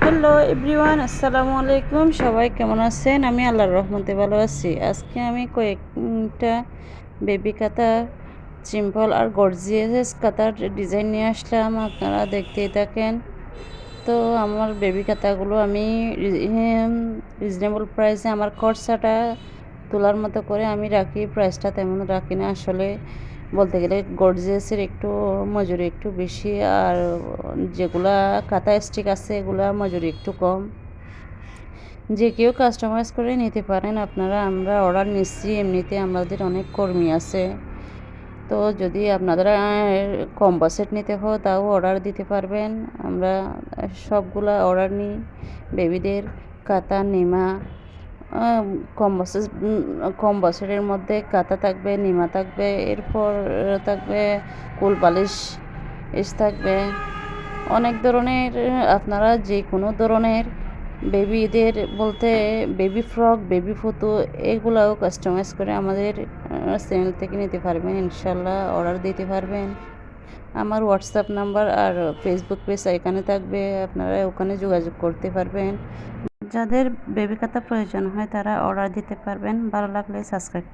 Hello everyone, আসসালামু আলাইকুম। সবাই কেমন আছেন? আমি আল্লাহর রহমতে ভালো আছি। আজকে আমি কয়েকটা বেবি কাঁথা সিম্পল আর গর্জিয়াস কাঁথার ডিজাইন নিয়ে আসলাম, আপনারা দেখতেই থাকেন। তো আমার বেবি কাঁথাগুলো আমি রিজনেবল প্রাইসে আমার খরচাটা তোলার মতো করে আমি রাখি, প্রাইসটা তেমন রাখি না আসলে। বলতে গেলে গর্জিয়াসের একটু মজুরি একটু বেশি, আর যেগুলা কাঁথা স্টিক আছে এগুলা মজুরি একটু কম। যে কেউ কাস্টমাইজ করে নিতে পারেন আপনারা। আমরা অর্ডার নিচ্ছি, এমনিতে আমাদের অনেক কর্মী আছে। তো যদি আপনারা কম বাজেট নিতে হয় তাও অর্ডার দিতে পারবেন। আমরা সবগুলা অর্ডার নিই। বেবিদের কাঁথা, নিমা, আহ, কম বছরের মধ্যে কাঁথা থাকবে, নিমা থাকবে, এরপর থাকবে কুল বালিশ থাকবে, অনেক ধরনের। আপনারা যে কোনো ধরনের বেবিদের বলতে বেবি ফ্রক, বেবি ফটো এগুলাও কাস্টমাইজ করে আমাদের চ্যানেল থেকে নিতে পারবেন, ইনশাল্লাহ অর্ডার দিতে পারবেন। আমার হোয়াটসঅ্যাপ নাম্বার আর ফেসবুক পেজ এখানে থাকবে, আপনারা ওখানে যোগাযোগ করতে পারবেন। যাদের বেবি কাঁথা প্রয়োজন হয় তারা অর্ডার দিতে পারবেন। ভালো লাগলে সাবস্ক্রাইব